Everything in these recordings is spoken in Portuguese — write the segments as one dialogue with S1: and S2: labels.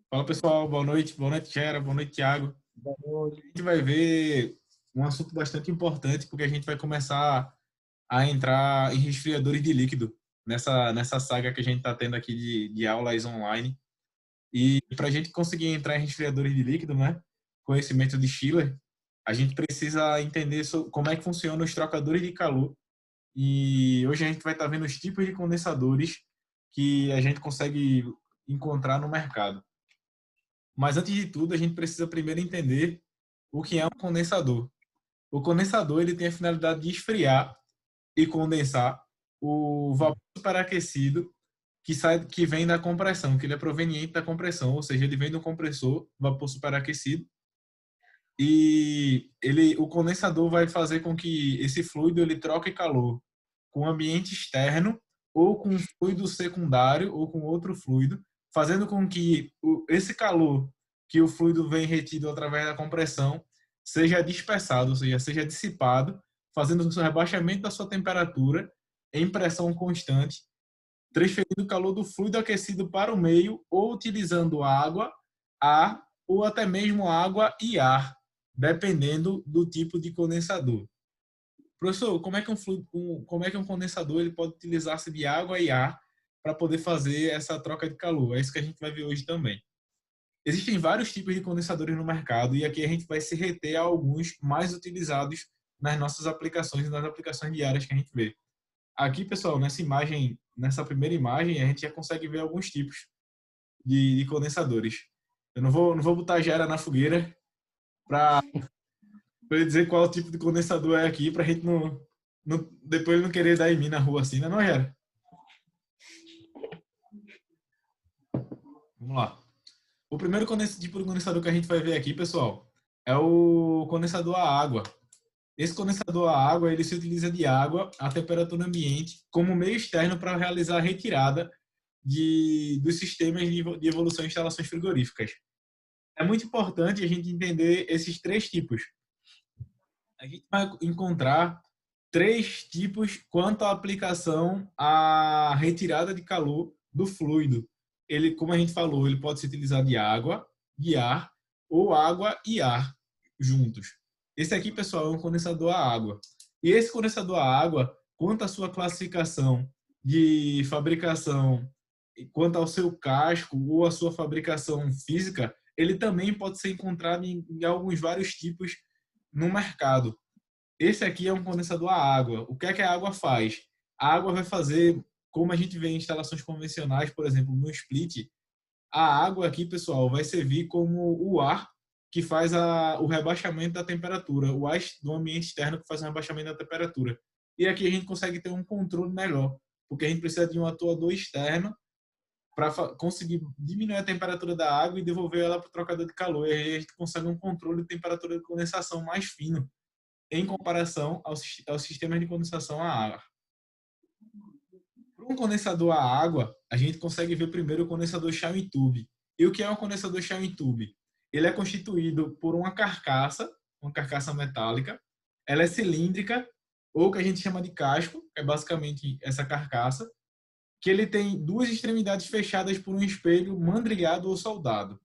S1: Fala pessoal, boa noite, Gera, boa noite, Thiago.
S2: Boa noite.
S1: A gente vai ver um assunto bastante importante, porque a gente vai começar a entrar em resfriadores de líquido nessa saga que a gente está tendo aqui de aulas online. E para a gente conseguir entrar em resfriadores de líquido, né, conhecimento de Schiller, a gente precisa entender como é que funcionam os trocadores de calor. E hoje a gente vai estar vendo os tipos de condensadores que a gente consegue encontrar no mercado. Mas antes de tudo, a gente precisa primeiro entender o que é um condensador. O condensador ele tem a finalidade de esfriar e condensar o vapor superaquecido que vem da compressão, que ele é proveniente da compressão, ou seja, ele vem do compressor, vapor superaquecido, e o condensador vai fazer com que esse fluido ele troque calor com o ambiente externo ou com um fluido secundário ou com outro fluido, fazendo com que esse calor que o fluido vem retido através da compressão seja dispersado, ou seja, seja dissipado, fazendo o rebaixamento da sua temperatura em pressão constante, transferindo o calor do fluido aquecido para o meio ou utilizando água, ar ou até mesmo água e ar, dependendo do tipo de condensador. Professor, como é que um condensador ele pode utilizar-se de água e ar para poder fazer essa troca de calor? É isso que a gente vai ver hoje também. Existem vários tipos de condensadores no mercado e aqui a gente vai se reter a alguns mais utilizados nas nossas aplicações e nas aplicações diárias que a gente vê. Aqui, pessoal, nessa primeira imagem, a gente já consegue ver alguns tipos de condensadores. Eu não vou botar a Gera na fogueira para ele dizer qual tipo de condensador é aqui, para a gente depois ele não querer dar em mim na rua assim, né, não, Gera? Vamos lá. O primeiro tipo de condensador que a gente vai ver aqui, pessoal, é o condensador a água. Esse condensador a água, ele se utiliza de água a temperatura ambiente como meio externo para realizar a retirada dos sistemas de evolução de instalações frigoríficas. É muito importante a gente entender esses três tipos. A gente vai encontrar três tipos quanto à aplicação à retirada de calor do fluido. Ele, como a gente falou, ele pode ser utilizado de água, de ar ou água e ar juntos. Esse aqui, pessoal, é um condensador a água. E esse condensador a água, quanto à sua classificação de fabricação, quanto ao seu casco ou à sua fabricação física, ele também pode ser encontrado em alguns vários tipos no mercado. Esse aqui é um condensador a água. O que é que a água faz? A água vai fazer, como a gente vê em instalações convencionais, por exemplo, no split, a água aqui, pessoal, vai servir como o ar que faz o rebaixamento da temperatura, o ar do ambiente externo que faz o rebaixamento da temperatura. E aqui a gente consegue ter um controle melhor, porque a gente precisa de um atuador externo para conseguir diminuir a temperatura da água e devolver ela para o trocador de calor. E aí a gente consegue um controle de temperatura de condensação mais fino em comparação ao sistema de condensação a ar. Para um condensador a água, a gente consegue ver primeiro o condensador Shell Tube. E o que é um condensador Shell Tube? Ele é constituído por uma carcaça metálica. Ela é cilíndrica, ou o que a gente chama de casco, que é basicamente essa carcaça, que ele tem duas extremidades fechadas por um espelho mandrilhado ou soldado.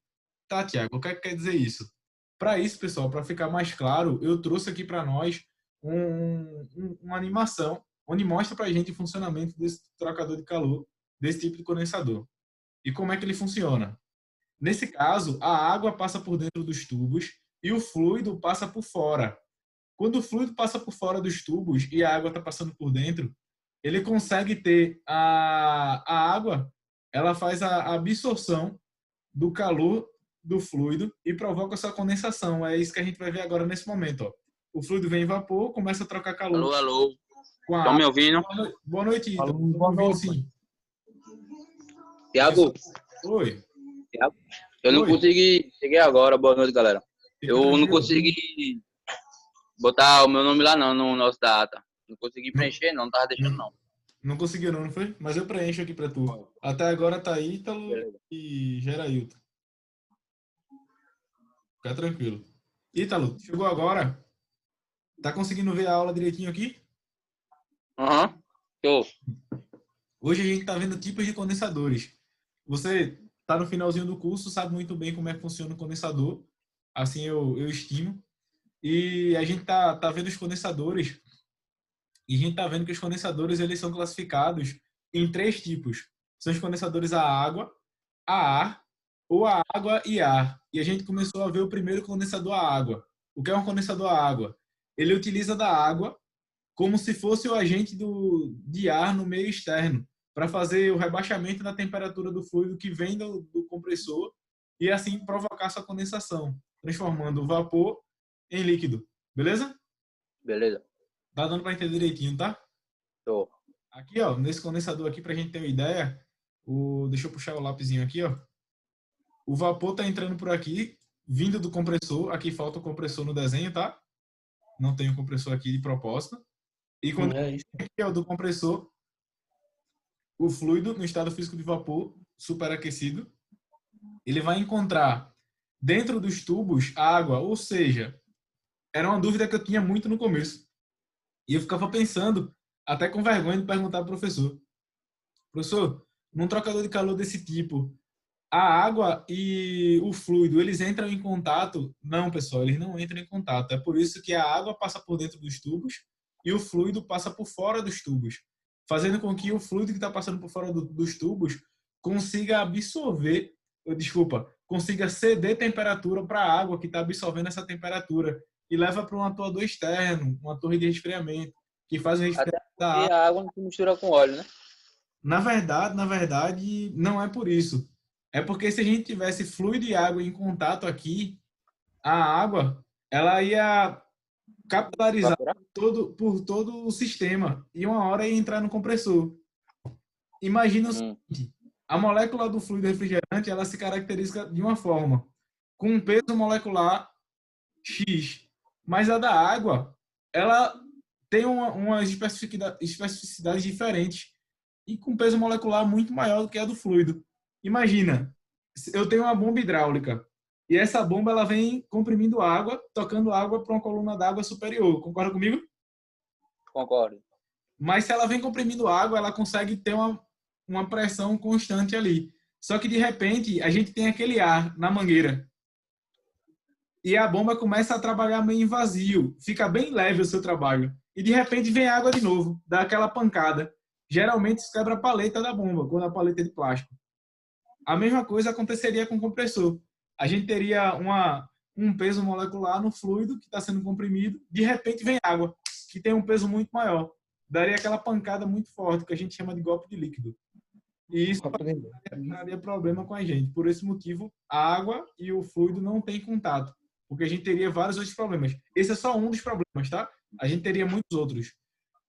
S1: Tá, Tiago, o que quer dizer isso? Para isso, pessoal, para ficar mais claro, eu trouxe aqui para nós uma animação onde mostra para a gente o funcionamento desse trocador de calor, desse tipo de condensador. E como é que ele funciona? Nesse caso, a água passa por dentro dos tubos e o fluido passa por fora. Quando o fluido passa por fora dos tubos e a água está passando por dentro, ele consegue ter a água, ela faz a absorção do calor do fluido e provoca essa condensação. É isso que a gente vai ver agora nesse momento. Ó. O fluido vem em vapor, começa a trocar calor
S3: Alô, alô.
S1: com a
S3: Estão
S1: água.
S3: me ouvindo?
S1: Boa noite, Ítalo.
S2: Alô,
S1: Estou me
S2: boa
S1: ouvindo
S2: noite, mano.
S1: sim.
S3: Tiago,
S1: Oi.
S3: Tiago, eu não
S1: Oi.
S3: consegui. Cheguei agora, boa noite, galera.
S1: Fica
S3: Eu não
S1: tranquilo.
S3: consegui botar o meu nome lá, não, no nosso data. Não consegui
S1: Não,
S3: preencher, não tava deixando,
S1: não,
S3: não.
S1: não conseguiu não foi? Mas eu preencho aqui para tu. Até agora tá Ítalo
S3: Beleza.
S1: e Gerailton. Fica tranquilo. Ítalo, chegou agora? Tá conseguindo ver a aula direitinho aqui?
S3: Aham. Tô.
S1: Hoje a gente está vendo tipos de condensadores. Você tá no finalzinho do curso, sabe muito bem como é que funciona o condensador. Assim eu estimo. E a gente tá vendo os condensadores, e a gente tá vendo que os condensadores eles são classificados em 3 tipos. São os condensadores a água, a ar ou a água e ar. E a gente começou a ver o primeiro condensador a água. O que é um condensador a água? Ele utiliza da água como se fosse o agente de ar no meio externo, para fazer o rebaixamento da temperatura do fluido que vem do compressor e assim provocar sua condensação, transformando o vapor em líquido. Beleza?
S3: Beleza.
S1: Tá dando para entender direitinho, tá?
S3: Tô.
S1: Aqui, ó, nesse condensador aqui, para a gente ter uma ideia, deixa eu puxar o lapisinho aqui, ó. O vapor tá entrando por aqui, vindo do compressor. Aqui falta o compressor no desenho, tá? Não tem o compressor aqui de propósito. E quando aqui é o do compressor, o fluido no estado físico de vapor superaquecido, ele vai encontrar dentro dos tubos água, ou seja, era uma dúvida que eu tinha muito no começo. E eu ficava pensando, até com vergonha de perguntar ao professor. Professor, num trocador de calor desse tipo, a água e o fluido, eles entram em contato? Não, pessoal, eles não entram em contato. É por isso que a água passa por dentro dos tubos e o fluido passa por fora dos tubos, fazendo com que o fluido que está passando por fora dos tubos consiga absorver, consiga ceder temperatura para a água que está absorvendo essa temperatura e leva para um atuador externo, uma torre de resfriamento, que faz o resfriamento da água.
S3: E a água não se mistura com óleo, né?
S1: Na verdade, não é por isso. É porque se a gente tivesse fluido e água em contato aqui, a água ela ia capilarizar por todo o sistema e uma hora ia entrar no compressor. Imagina o seguinte, a molécula do fluido refrigerante ela se caracteriza de uma forma, com um peso molecular X, mas a da água ela tem umas especificidades diferentes e com peso molecular muito maior do que a do fluido. Imagina, eu tenho uma bomba hidráulica e essa bomba ela vem comprimindo água, tocando água para uma coluna d'água superior. Concorda comigo?
S3: Concordo.
S1: Mas se ela vem comprimindo água, ela consegue ter uma pressão constante ali. Só que de repente a gente tem aquele ar na mangueira e a bomba começa a trabalhar meio em vazio, fica bem leve o seu trabalho e de repente vem água de novo, dá aquela pancada. Geralmente isso quebra a paleta da bomba, quando a paleta é de plástico. A mesma coisa aconteceria com o compressor. A gente teria um peso molecular no fluido que está sendo comprimido, de repente vem água, que tem um peso muito maior. Daria aquela pancada muito forte, que a gente chama de golpe de líquido. E isso daria problema com a gente. Por esse motivo, a água e o fluido não têm contato, porque a gente teria vários outros problemas. Esse é só um dos problemas, tá? A gente teria muitos outros.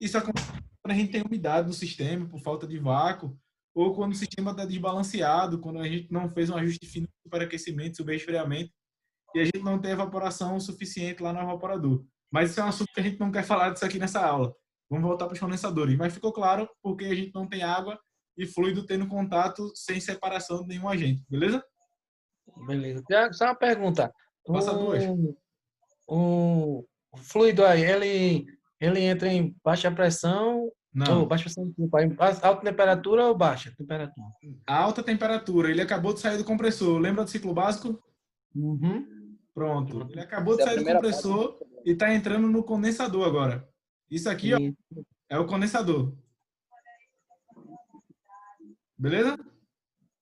S1: Isso acontece quando a gente tem umidade no sistema, por falta de vácuo, ou quando o sistema está desbalanceado, quando a gente não fez um ajuste fino de superaquecimento, subresfriamento, e a gente não tem evaporação suficiente lá no evaporador. Mas isso é um assunto que a gente não quer falar disso aqui nessa aula. Vamos voltar para os condensadores. Mas ficou claro porque a gente não tem água e fluido tendo contato sem separação de nenhum agente. Beleza?
S2: Beleza. Tiago, só uma pergunta.
S1: Passa duas.
S2: O fluido aí, ele entra em baixa pressão?
S1: Não.
S2: Ou baixa pressão, alta temperatura ou baixa temperatura?
S1: A alta temperatura. Ele acabou de sair do compressor. Lembra do ciclo básico?
S2: Uhum.
S1: Pronto. Ele acabou de sair do compressor e está entrando no condensador agora. Isso aqui ó, é o condensador. Beleza?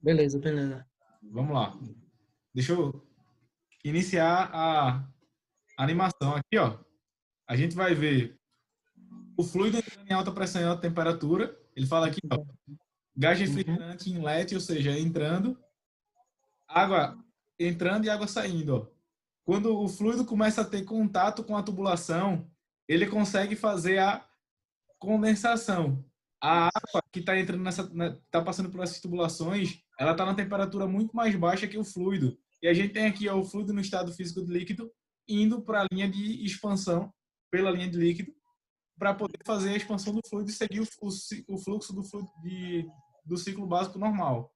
S2: Beleza.
S1: Vamos lá. Deixa eu iniciar a animação aqui, ó. A gente vai ver o fluido entrando em alta pressão e alta temperatura. Ele fala aqui, ó, gás refrigerante inlet, ou seja, entrando, água entrando e água saindo, ó. Quando o fluido começa a ter contato com a tubulação, ele consegue fazer a condensação. A água que está entrando tá passando por essas tubulações, ela está na temperatura muito mais baixa que o fluido. E a gente tem aqui ó, o fluido no estado físico de líquido indo para a linha de expansão pela linha de líquido para poder fazer a expansão do fluido e seguir o fluxo do ciclo básico normal.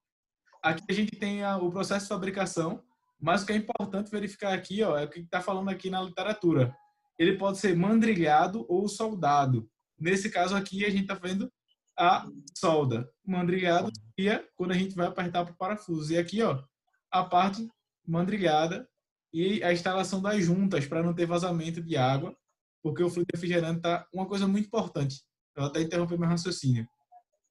S1: Aqui a gente tem o processo de fabricação, mas o que é importante verificar aqui ó, é o que está falando aqui na literatura. Ele pode ser mandrilhado ou soldado. Nesse caso aqui, a gente está vendo a solda. Mandrilhado seria quando a gente vai apertar para o parafuso. E aqui, ó, a parte mandrilhada e a instalação das juntas para não ter vazamento de água, porque o fluido refrigerante tá uma coisa muito importante. Eu até interrompi meu raciocínio.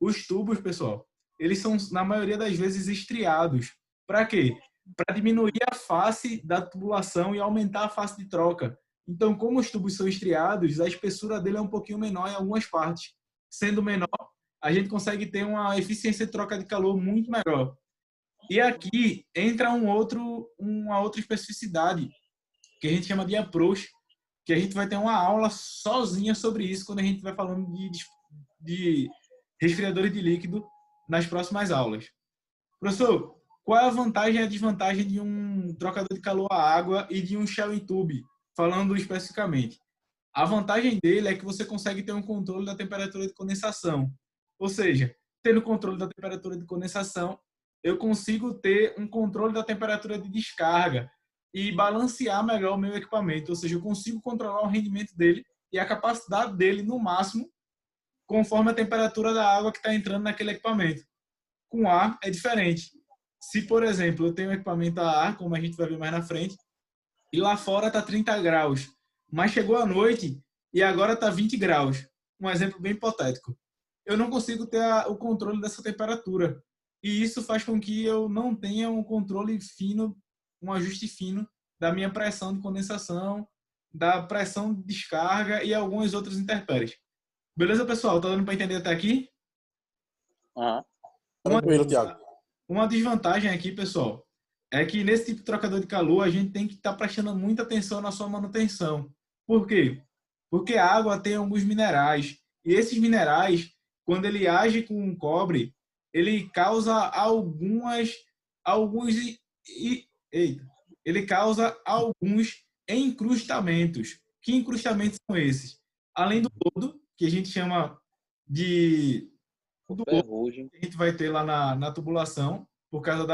S1: Os tubos, pessoal, eles são, na maioria das vezes, estriados. Para quê? Para diminuir a face da tubulação e aumentar a face de troca. Então, como os tubos são estriados, a espessura dele é um pouquinho menor em algumas partes. Sendo menor, a gente consegue ter uma eficiência de troca de calor muito melhor. E aqui entra uma outra especificidade, que a gente chama de approach, que a gente vai ter uma aula sozinha sobre isso quando a gente vai falando de resfriadores de líquido nas próximas aulas. Professor, qual é a vantagem e a desvantagem de um trocador de calor a água e de um Shell tube, falando especificamente? A vantagem dele é que você consegue ter um controle da temperatura de condensação. Ou seja, tendo controle da temperatura de condensação, eu consigo ter um controle da temperatura de descarga e balancear melhor o meu equipamento. Ou seja, eu consigo controlar o rendimento dele e a capacidade dele no máximo, conforme a temperatura da água que está entrando naquele equipamento. Com ar é diferente. Se, por exemplo, eu tenho um equipamento a ar, como a gente vai ver mais na frente, e lá fora está 30 graus, mas chegou a noite e agora está 20 graus. Um exemplo bem hipotético. Eu não consigo ter o controle dessa temperatura. E isso faz com que eu não tenha um controle fino, um ajuste fino da minha pressão de condensação, da pressão de descarga e algumas outras intempéries. Beleza, pessoal? Tá dando para entender até aqui?
S4: Tranquilo, Thiago.
S1: Uma desvantagem aqui, pessoal, é que nesse tipo de trocador de calor a gente tem que estar prestando muita atenção na sua manutenção. Por quê? Porque a água tem alguns minerais. E esses minerais, quando ele age com o cobre, ele causa ele causa alguns encrustamentos. Que encrustamentos são esses? Além do lodo, que a gente chama de
S3: Ferrugem.
S1: que a gente vai ter lá na tubulação, por causa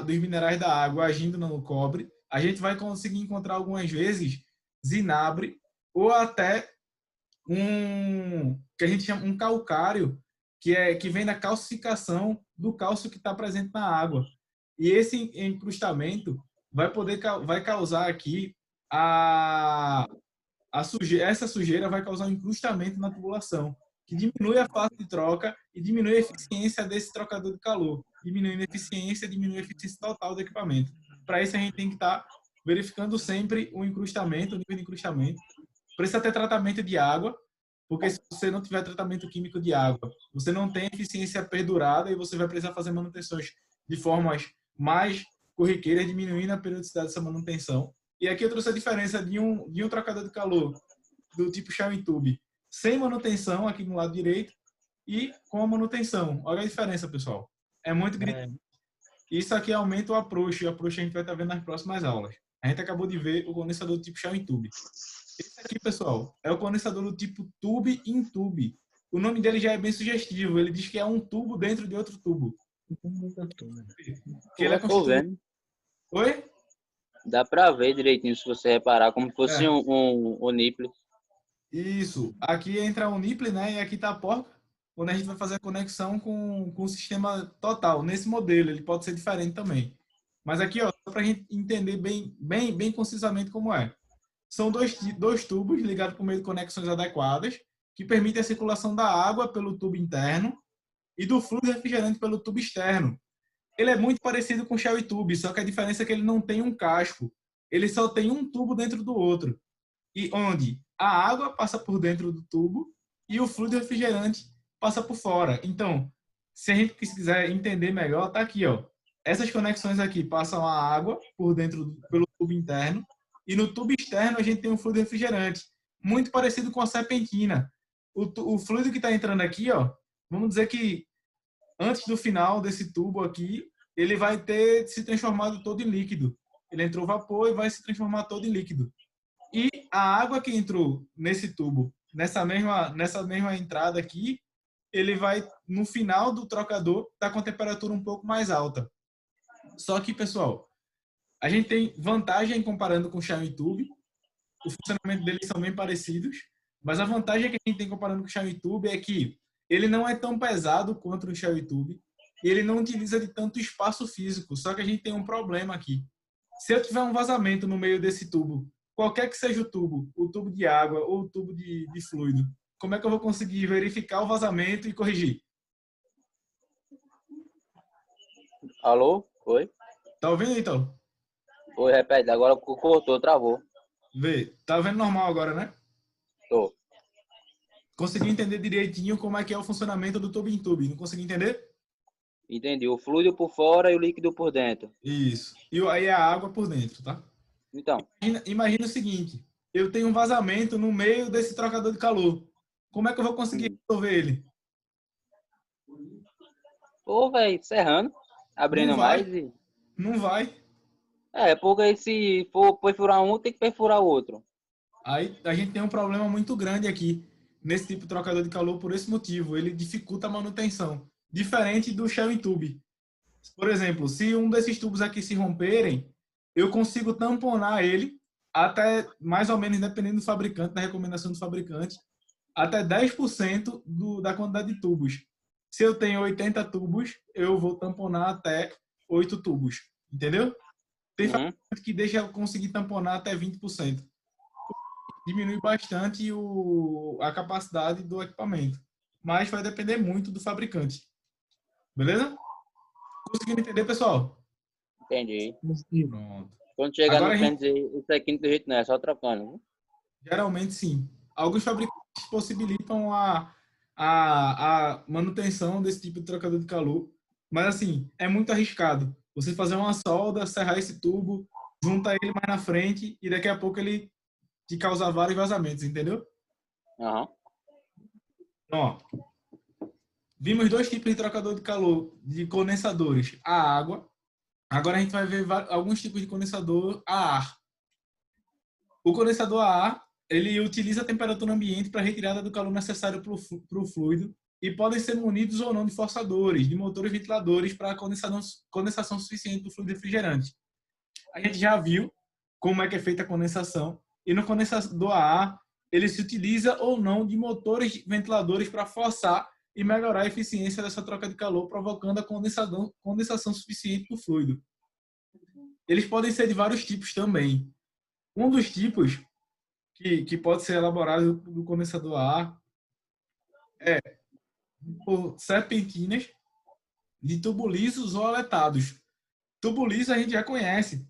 S1: dos minerais da água agindo no cobre, a gente vai conseguir encontrar algumas vezes zinabre ou até que a gente chama um calcário, que vem da calcificação do cálcio que está presente na água. E esse encrustamento vai causar aqui essa sujeira vai causar um encrustamento na tubulação, que diminui a fase de troca e diminui a eficiência desse trocador de calor. Diminuindo a eficiência, diminui a eficiência total do equipamento. Para isso, a gente tem que estar verificando sempre o encrustamento, o nível de encrustamento. Precisa ter tratamento de água, porque se você não tiver tratamento químico de água, você não tem eficiência perdurada e você vai precisar fazer manutenções de formas mais corriqueiras, diminuindo a periodicidade dessa manutenção. E aqui eu trouxe a diferença de um trocador de calor do tipo Shell tube, sem manutenção aqui no lado direito e com a manutenção. Olha a diferença, pessoal. É muito gritante. Isso aqui aumenta o approach. O approach a gente vai estar vendo nas próximas aulas. A gente acabou de ver o condensador do tipo Shell tube. Esse aqui, pessoal, é o condensador do tipo tube in tube. O nome dele já é bem sugestivo. Ele diz que é um tubo dentro de outro tubo. Que ele é constituído... Oi?
S3: Dá pra ver direitinho se você reparar, como se fosse um nipple.
S1: Isso. Aqui entra o nipple, né? E aqui tá a porca, onde a gente vai fazer a conexão com o sistema total. Nesse modelo, ele pode ser diferente também. Mas aqui, ó, só pra gente entender bem concisamente como é. São dois tubos ligados por meio de conexões adequadas, que permitem a circulação da água pelo tubo interno e do fluido refrigerante pelo tubo externo. Ele é muito parecido com o Shell tube, só que a diferença é que ele não tem um casco. Ele só tem um tubo dentro do outro. E onde a água passa por dentro do tubo e o fluido refrigerante passa por fora. Então, se a gente quiser entender melhor, tá aqui, ó. Essas conexões aqui passam a água por dentro pelo tubo interno e no tubo externo a gente tem um fluido refrigerante, muito parecido com a serpentina. O fluido que está entrando aqui, ó, vamos dizer que antes do final desse tubo aqui, ele vai ter se transformado todo em líquido. Ele entrou vapor e vai se transformar todo em líquido. E a água que entrou nesse tubo, nessa mesma entrada aqui, ele vai, no final do trocador, estar com a temperatura um pouco mais alta. Só que, pessoal, a gente tem vantagem comparando com o Shell tube. O funcionamento deles são bem parecidos. Mas a vantagem que a gente tem comparando com o Xiaomi Tube é que ele não é tão pesado quanto o Xiaomi Tube e ele não utiliza de tanto espaço físico. Só que a gente tem um problema aqui. Se eu tiver um vazamento no meio desse tubo, qualquer que seja o tubo de água ou o tubo de fluido, como é que eu vou conseguir verificar o vazamento e corrigir?
S3: Alô? Oi?
S1: Tá ouvindo, então?
S3: Oi, repete. Agora cortou, travou.
S1: Vê, tá vendo normal agora, né?
S3: Tô.
S1: Consegui entender direitinho como é que é o funcionamento do tubo em tube. Não consegui entender?
S3: Entendi. O fluido por fora e o líquido por dentro.
S1: Isso. E aí a água por dentro, tá?
S3: Então,
S1: Imagina o seguinte, eu tenho um vazamento no meio desse trocador de calor. Como é que eu vou conseguir resolver ele?
S3: pô, velho, serrando,
S1: Não
S3: abrindo
S1: vai,
S3: mais e...
S1: não vai.
S3: É, porque aí se for perfurar um, tem que perfurar o outro.
S1: Aí a gente tem um problema muito grande aqui nesse tipo de trocador de calor por esse motivo. Ele dificulta a manutenção. Diferente do Shell in Tube. Por exemplo, se um desses tubos aqui se romperem, eu consigo tamponar ele até, mais ou menos, dependendo do fabricante, da recomendação do fabricante, até 10% da quantidade de tubos. Se eu tenho 80 tubos, eu vou tamponar até 8 tubos. Entendeu? Tem fabricante que deixa eu conseguir tamponar até 20%. Diminui bastante a capacidade do equipamento. Mas vai depender muito do fabricante. Beleza? Conseguindo entender, pessoal?
S3: Entendi.
S1: Pronto.
S3: Quando chegar
S1: Agora
S3: no
S1: a gente,
S3: cliente dizer, isso aqui não tem jeito não, é só trocando. Viu?
S1: geralmente sim. Alguns fabricantes possibilitam a manutenção desse tipo de trocador de calor, mas assim, é muito arriscado. Você fazer uma solda, serrar esse tubo, junta ele mais na frente e daqui a pouco ele te causa vários vazamentos, entendeu?
S3: Aham.
S1: Então, ó, vimos dois tipos de trocador de calor, de condensadores, a água. Agora a gente vai ver alguns tipos de condensador a ar. O condensador a ar, ele utiliza a temperatura ambiente para a retirada do calor necessário para o fluido e podem ser munidos ou não de forçadores, de motores ventiladores para condensação suficiente do fluido refrigerante. A gente já viu como é que é feita a condensação e no condensador a ar, ele se utiliza ou não de motores ventiladores para forçar e melhorar a eficiência dessa troca de calor, provocando a condensação suficiente do fluido. Eles podem ser de vários tipos também. Um dos tipos que pode ser elaborado do condensador a ar é por serpentinas de tubo lisos ou aletados. Tubo liso a gente já conhece,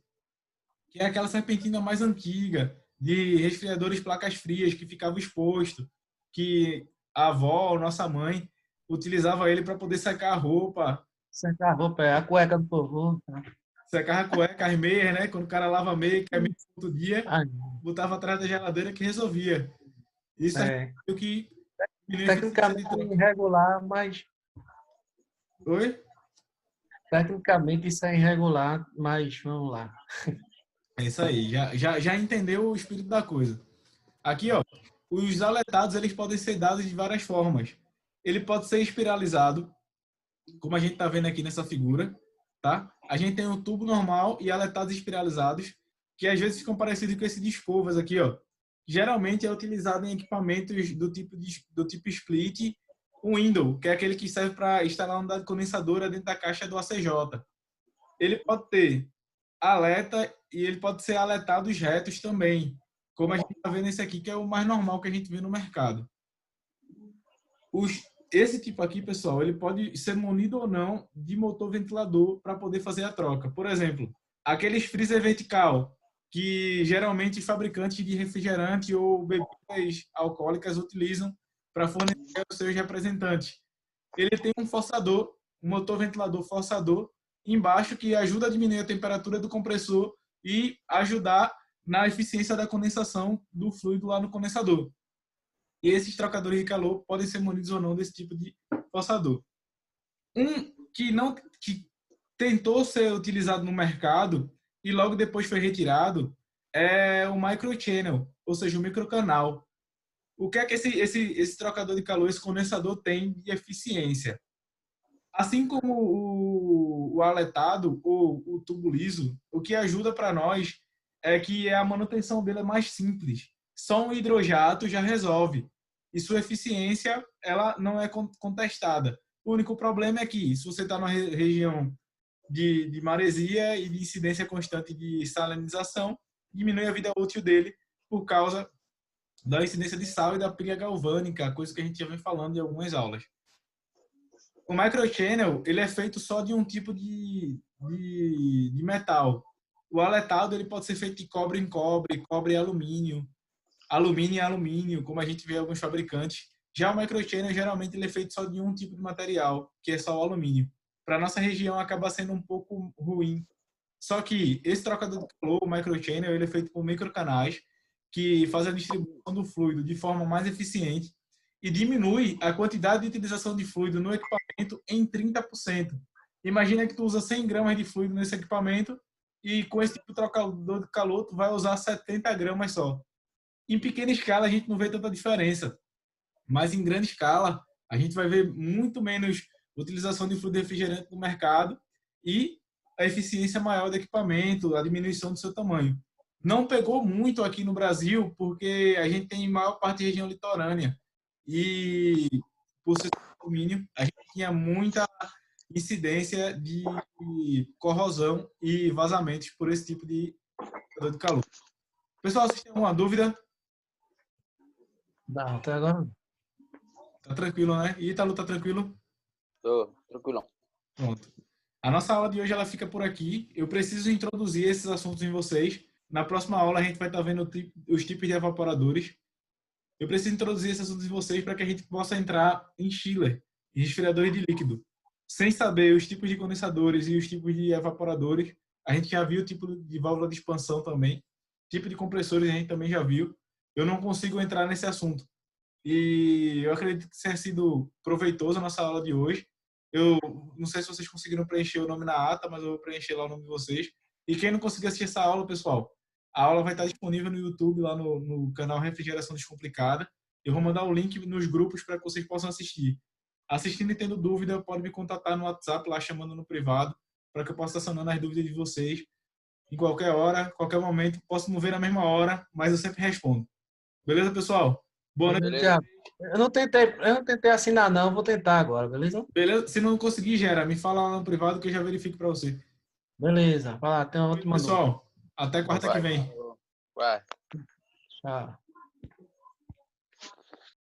S1: que é aquela serpentina mais antiga, de resfriadores placas frias que ficava exposto, que a avó, nossa mãe, utilizava ele para poder secar a roupa,
S2: Secar a roupa, é a cueca do povo. Tá?
S1: secar a cueca, as meias, né? Quando o cara lava a meia, que é meio todo dia,
S2: Ah,
S1: botava atrás da geladeira que resolvia. Isso a gente
S2: é.
S1: viu que diminui a eficiência de
S2: Tecnicamente é
S1: troca.
S2: irregular, mas
S1: Oi?
S2: tecnicamente isso é irregular, mas vamos lá.
S1: É isso aí, já entendeu o espírito da coisa. Aqui, ó, os aletados eles podem ser dados de várias formas. Ele pode ser espiralizado, como a gente está vendo aqui nessa figura, tá? A gente tem um tubo normal e aletados espiralizados, que às vezes ficam parecidos com esse de escovas aqui, ó. Geralmente é utilizado em equipamentos do tipo split, o window, que é aquele que serve para instalar uma unidade condensadora dentro da caixa do ACJ. Ele pode ter aleta e ele pode ser aletados retos também, como a gente está vendo esse aqui, que é o mais normal que a gente vê no mercado. Esse tipo aqui, pessoal, ele pode ser munido ou não de motor ventilador para poder fazer a troca. Por exemplo, aqueles freezer vertical, que geralmente fabricantes de refrigerante ou bebidas alcoólicas utilizam para fornecer aos seus representantes. Ele tem um forçador, um motor ventilador forçador, embaixo que ajuda a diminuir a temperatura do compressor e ajudar na eficiência da condensação do fluido lá no condensador. E esses trocadores de calor podem ser munidos ou não desse tipo de forçador. Um que tentou ser utilizado no mercado e logo depois foi retirado é o microchannel, ou seja, o microcanal. O que é que esse trocador de calor, esse condensador tem de eficiência? Assim como o aletado ou o tubo liso, o que ajuda para nós é que a manutenção dele é mais simples. só um hidrojato já resolve. E sua eficiência, ela não é contestada. O único problema é que, se você está numa região de maresia e de incidência constante de salinização, diminui a vida útil dele por causa da incidência de sal e da pilha galvânica, coisa que a gente já vem falando em algumas aulas. O microchannel, ele é feito só de um tipo de metal. O aletado, ele pode ser feito de cobre em cobre, cobre e alumínio em alumínio, como a gente vê em alguns fabricantes. Já o microchannel, geralmente, ele é feito só de um tipo de material, que é só o alumínio. Para nossa região, acaba sendo um pouco ruim. Só que esse trocador de calor, o microchannel, ele é feito por microcanais, que fazem a distribuição do fluido de forma mais eficiente e diminui a quantidade de utilização de fluido no equipamento em 30%. Imagina que tu usa 100 gramas de fluido nesse equipamento e com esse tipo de trocador de calor, tu vai usar 70 gramas só. Em pequena escala, a gente não vê tanta diferença, mas em grande escala, a gente vai ver muito menos utilização de fluido refrigerante no mercado e a eficiência maior do equipamento, a diminuição do seu tamanho. Não pegou muito aqui no Brasil, porque a gente tem maior parte de região litorânea. E, por ser alumínio, a gente tinha muita incidência de corrosão e vazamentos por esse tipo de calor. Pessoal, vocês têm alguma dúvida?
S2: Não, até agora não.
S1: Tá tranquilo, né? E Ítalo, tá tranquilo?
S3: Tô tranquilão.
S1: Pronto. A nossa aula de hoje ela fica por aqui. Eu preciso introduzir esses assuntos em vocês. Na próxima aula a gente vai estar vendo os tipos de evaporadores. Eu preciso introduzir esses assuntos em vocês para que a gente possa entrar em chiller, em resfriadores de líquido. Sem saber os tipos de condensadores e os tipos de evaporadores, a gente já viu o tipo de válvula de expansão também. Tipo de compressores a gente também já viu. Eu não consigo entrar nesse assunto. E eu acredito que tenha sido proveitoso a nossa aula de hoje. Eu não sei se vocês conseguiram preencher o nome na ata, mas eu vou preencher lá o nome de vocês. E quem não conseguir assistir essa aula, pessoal, a aula vai estar disponível no YouTube, lá no canal Refrigeração Descomplicada. Eu vou mandar o link nos grupos para que vocês possam assistir. Assistindo e tendo dúvida, pode me contatar no WhatsApp, lá chamando no privado, para que eu possa estar sanando as dúvidas de vocês em qualquer hora, qualquer momento. Posso não ver na mesma hora, mas eu sempre respondo. Beleza, pessoal? Boa noite.
S3: Beleza.
S2: Tiago, eu não tentei assinar, não. Vou tentar agora, beleza?
S1: Beleza? Se não conseguir, Gera, me fala lá no privado que eu já verifico para você.
S2: Beleza. Vai lá, tem uma última noite.
S1: Pessoal, até quarta que vem.
S3: Vai.
S2: Tchau.